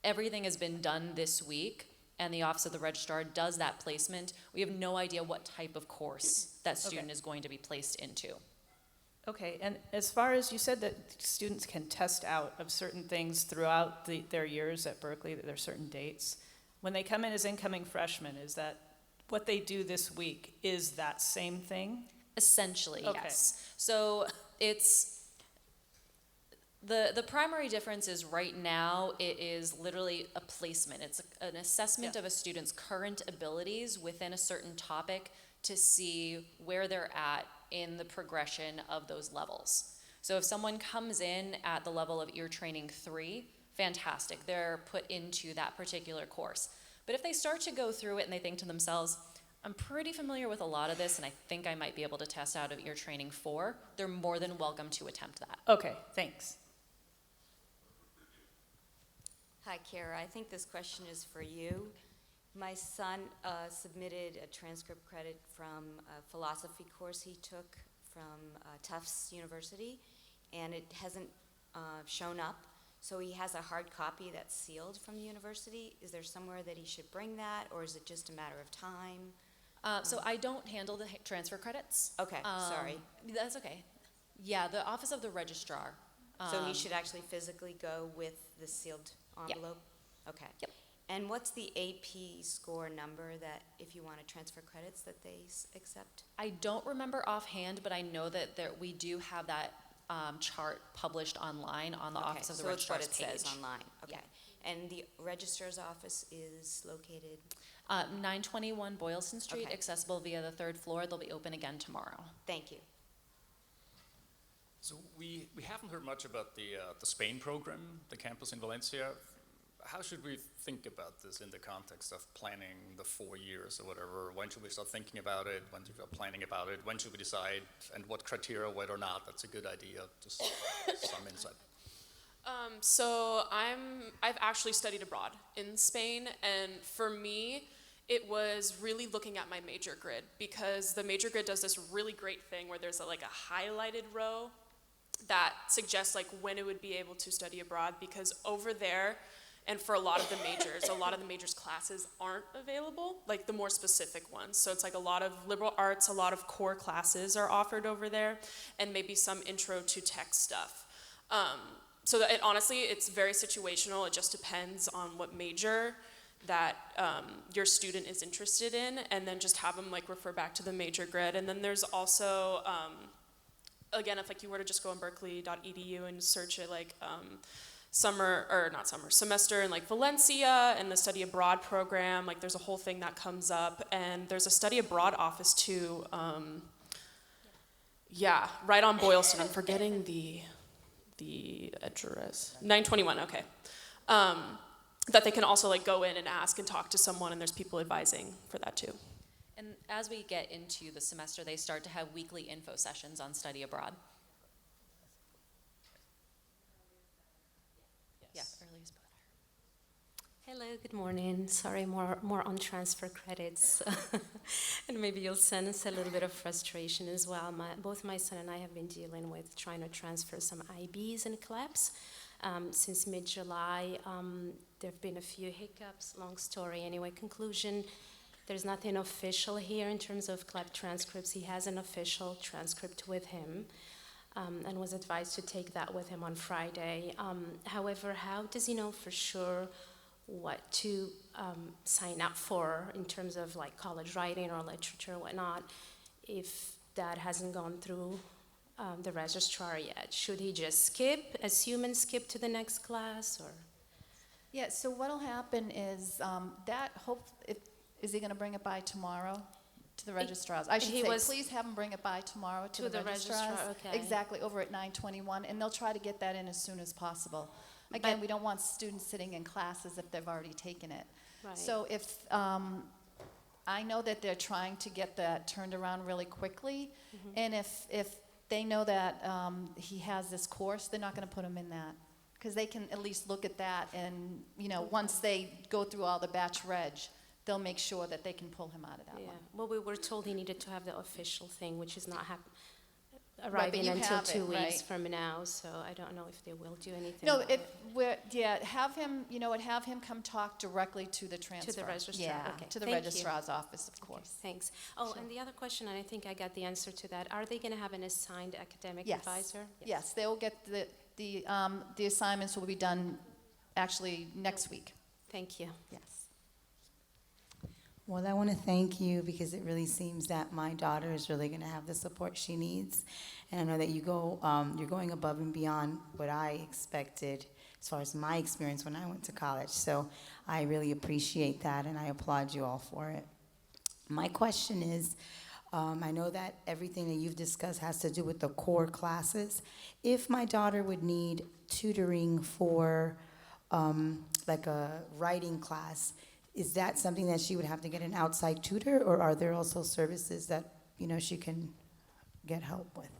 everything has been done this week, and the Office of the Registrar does that placement, we have no idea what type of course that student is going to be placed into. Okay, and as far as you said that students can test out of certain things throughout their years at Berkeley, that there are certain dates, when they come in as incoming freshmen, is that what they do this week is that same thing? Essentially, Okay. yes. So it's, the primary difference is right now it is literally a placement. It's an assessment of a student's current abilities within a certain topic to see where they're at in the progression of those levels. So if someone comes in at the level of ear training 3, fantastic, they're put into that particular course. But if they start to go through it and they think to themselves, I'm pretty familiar with a lot of this and I think I might be able to test out of ear training 4, they're more than welcome to attempt that. Okay, thanks. Hi, Kara. I think this question is for you. My son submitted a transcript credit from a philosophy course he took from Tufts University, and it hasn't shown up. So he has a hard copy that's sealed from the university. Is there somewhere that he should bring that, or is it just a matter of time? So I don't handle the transfer credits. Okay, sorry. That's okay. Yeah, the Office of the Registrar. So he should actually physically go with the sealed envelope? Okay. Yep. And what's the AP score number that, if you want to transfer credits, that they accept? I don't remember offhand, but I know that we do have that chart published online on the Office of the Registrar's page. So it's what it says online, okay. And the registrar's office is located? 921 Boylston Street, Okay. accessible via the 3rd floor. They'll be open again tomorrow. Thank you. So we haven't heard much about the Spain program, the campus in Valencia. How should we think about this in the context of planning the 4 years or whatever? When should we start thinking about it? When should we start planning about it? When should we decide? And what criteria, whether or not that's a good idea? Just some insight. So I've actually studied abroad in Spain, and for me, it was really looking at my major grid, because the major grid does this really great thing where there's like a highlighted row that suggests like when it would be able to study abroad, because over there, and for a lot of the majors classes aren't available, like the more specific ones. So it's like a lot of liberal arts, a lot of core classes are offered over there, and maybe some intro to tech stuff. So that honestly, it's very situational. It just depends on what major that your student is interested in, and then just have them like refer back to the major grid. And then there's also, again, if like you were to just go on berkeley.edu and search it like semester in like Valencia and the study abroad program, like there's a whole thing that comes up, and there's a study abroad office too. Right on Boylston. I'm forgetting the address. 921. Okay. That they can also like go in and ask and talk to someone, and there's people advising for that too. And as we get into the semester, they start to have weekly info sessions on study abroad. Yeah, earliest better. Hello, good morning. Sorry, more on transfer credits. And maybe you'll sense a little bit of frustration as well. Both my son and I have been dealing with trying to transfer some IBs and CLEPs. Since mid-July, there have been a few hiccups. Long story anyway. Conclusion, there's nothing official here in terms of CLEP transcripts. He has an official transcript with him. And was advised to take that with him on Friday. However, how does he know for sure what to sign up for in terms of like college writing or literature or whatnot if that hasn't gone through the registrar yet? Should he just assume and skip to the next class, or? Yeah, so what'll happen is is he going to bring it by tomorrow? To the registrars. I should say, please have them bring it by tomorrow to the registrars. registrar, okay. Exactly, over at 921, and they'll try to get that in as soon as possible. Again, we don't want students sitting in classes if they've already taken it. Right. So if, I know that they're trying to get that turned around really quickly, and if they know that he has this course, they're not going to put him in that. Because they can at least look at that, and, once they go through all the batch reg, they'll make sure that they can pull him out of that one. Well, we were told he needed to have the official thing, which is not but arriving you until have 2 it, weeks right. from now, so I don't know if they will do anything. No, about it. have him, have him come talk directly to the transfer. registrar, Yeah, okay. to the Thank you. registrar's office, of course. Thanks. Oh, and the other question, and I think I got the answer to that, are they going to have an assigned academic Yes. advisor? Yes, they will get the assignments will be done actually next week. Thank you. Yes. Well, I want to thank you because it really seems that my daughter is really going to have the support she needs. And I know that you're going above and beyond what I expected as far as my experience when I went to college. So I really appreciate that, and I applaud you all for it. My question is, I know that everything that you've discussed has to do with the core classes. If my daughter would need tutoring for like a writing class, is that something that she would have to get an outside tutor, or are there also services that, she can get help with?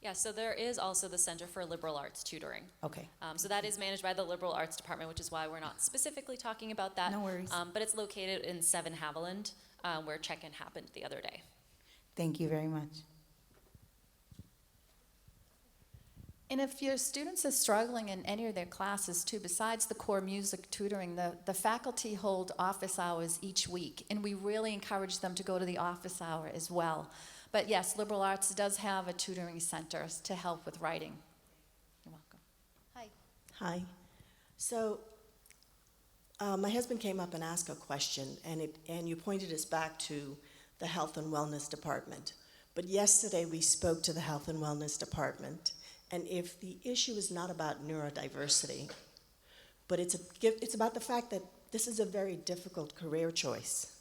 Yeah, so there is also the Center for Liberal Arts Tutoring. Okay. So that is managed by the Liberal Arts Department, which is why we're not specifically talking about that. No worries. But it's located in 7 Haviland, where check-in happened the other day. Thank you very much. And if your students are struggling in any of their classes too, besides the core music tutoring, the faculty hold office hours each week, and we really encourage them to go to the office hour as well. But yes, Liberal Arts does have a tutoring center to help with writing. You're welcome. Hi. Hi. So my husband came up and asked a question, and you pointed us back to the Health and Wellness Department. But yesterday we spoke to the Health and Wellness Department, and if the issue is not about neurodiversity, but it's about the fact that this is a very difficult career choice.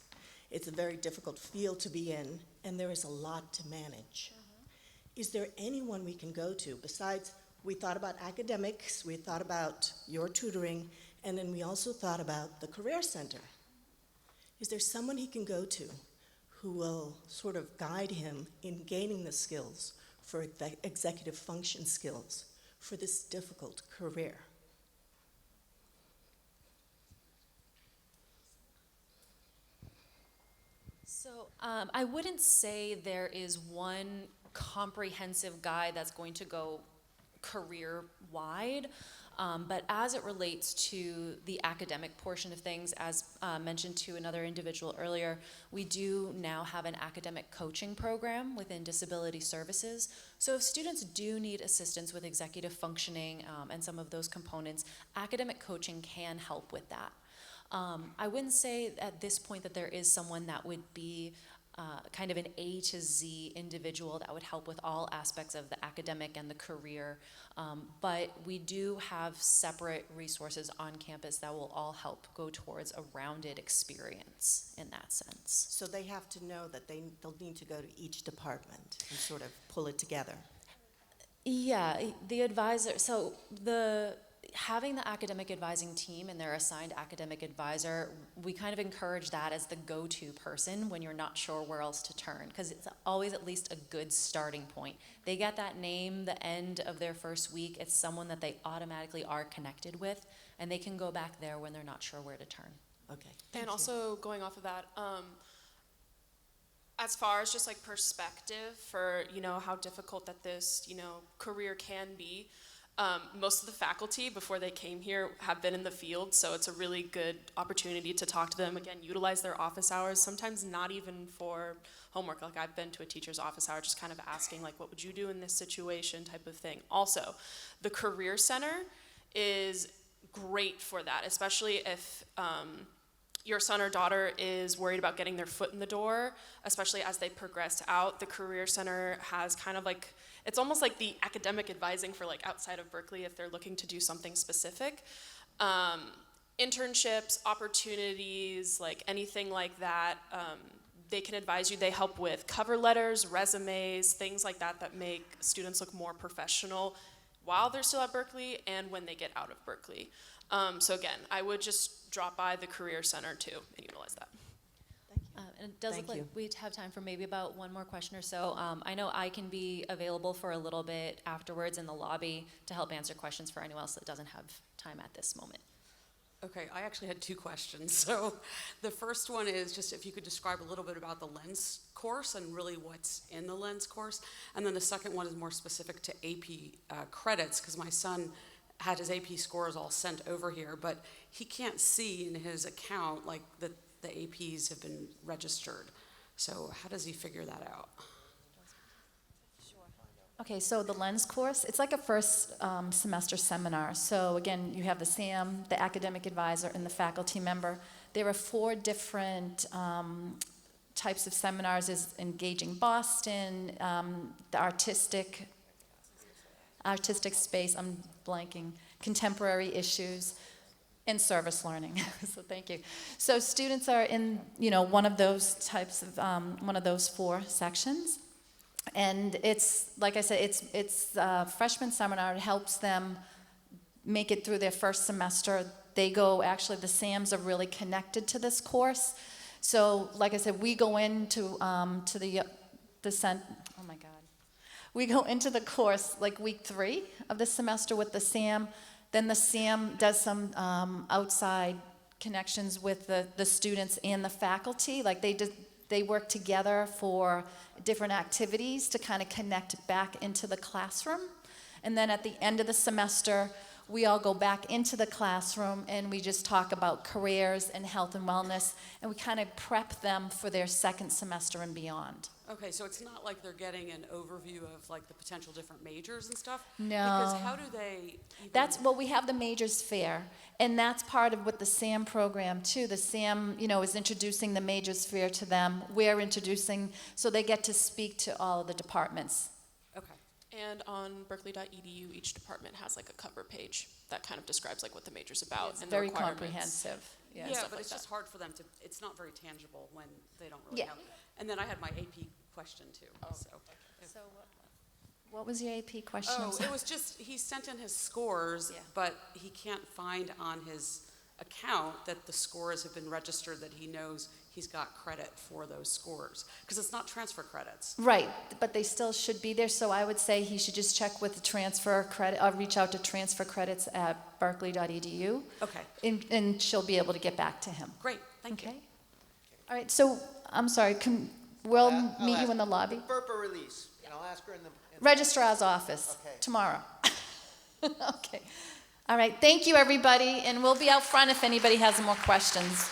It's a very difficult field to be in, and there is a lot to manage. Is there anyone we can go to besides, we thought about academics, we thought about your tutoring, and then we also thought about the Career Center. Is there someone he can go to who will sort of guide him in gaining the skills for executive function skills for this difficult career? So I wouldn't say there is one comprehensive guide that's going to go career-wide, but as it relates to the academic portion of things, as mentioned to another individual earlier, we do now have an academic coaching program within disability services. So if students do need assistance with executive functioning and some of those components, academic coaching can help with that. I wouldn't say at this point that there is someone that would be kind of an A to Z individual that would help with all aspects of the academic and the career, but we do have separate resources on campus that will all help go towards a rounded experience in that sense. So they have to know that they'll need to go to each department and sort of pull it together. Yeah, the advisor, so having the academic advising team and their assigned academic advisor, we kind of encourage that as the go-to person when you're not sure where else to turn, because it's always at least a good starting point. They get that name the end of their first week, it's someone that they automatically are connected with, and they can go back there when they're not sure where to turn. Okay. And also going off of that, as far as just like perspective for, how difficult that this, career can be, most of the faculty before they came here have been in the field, so it's a really good opportunity to talk to them. Again, utilize their office hours, sometimes not even for homework. Like I've been to a teacher's office hour just kind of asking like, what would you do in this situation type of thing. Also, the Career Center is great for that, especially if your son or daughter is worried about getting their foot in the door, especially as they progress out. The Career Center has kind of like, it's almost like the academic advising for like outside of Berkeley if they're looking to do something specific. Internships, opportunities, like anything like that, they can advise you. They help with cover letters, resumes, things like that that make students look more professional while they're still at Berkeley and when they get out of Berkeley. So again, I would just drop by the Career Center too and utilize that. And it does look like we have time for maybe about one more question or so. I know I can be available for a little bit afterwards in the lobby to help answer questions for anyone else that doesn't have time at this moment. Okay, I actually had two questions. So the first one is just if you could describe a little bit about the LENS course and really what's in the LENS course. And then the second one is more specific to AP credits, because my son had his AP scores all sent over here, but he can't see in his account like that the APs have been registered. So how does he figure that out? Okay, so the LENS course, it's like a first semester seminar. So again, you have the SAM, the academic advisor, and the faculty member. There are 4 different types of seminars: is Engaging Boston, the artistic space, I'm blanking, contemporary issues, and service learning. So thank you. So students are in, one of those types of, one of those 4 sections. And it's, like I said, it's a freshman seminar. It helps them make it through their first semester. They go, actually, the SAMs are really connected to this course. So, like I said, we go into we go into the course like week 3 of the semester with the SAM. Then the SAM does some outside connections with the students and the faculty. Like they work together for different activities to kind of connect back into the classroom. And then at the end of the semester, we all go back into the classroom and we just talk about careers and health and wellness, and we kind of prep them for their second semester and beyond. Okay, so it's not like they're getting an overview of like the potential different majors and stuff? No. Because how do they even... We have the majors fair, and that's part of what the SAM program too. The SAM, is introducing the majors fair to them. We're introducing, so they get to speak to all of the departments. Okay. And on berkeley.edu, each department has like a cover page that kind of describes like what the major's about It's and very the requirements. comprehensive. Yeah, Yeah, but it's just hard for them to, it's not very tangible when they don't really Yeah. have. And then I had my AP question too, so. What was your AP question? Oh, it was just, he sent in his scores, but he can't find on his account that the scores have been registered, that he knows he's got credit for those scores, because it's not transfer credits. Right, but they still should be there, so I would say he should just check with the transfer credit, or reach out to transfer credits at berkeley.edu. Okay. And she'll be able to get back to him. Great, thank you. Okay. All right, so, I'm sorry, we'll I'll meet you ask in the lobby? FERPA release, and I'll ask her in the. Registrar's office Okay. tomorrow. Okay. All right, thank you, everybody, and we'll be out front if anybody has more questions.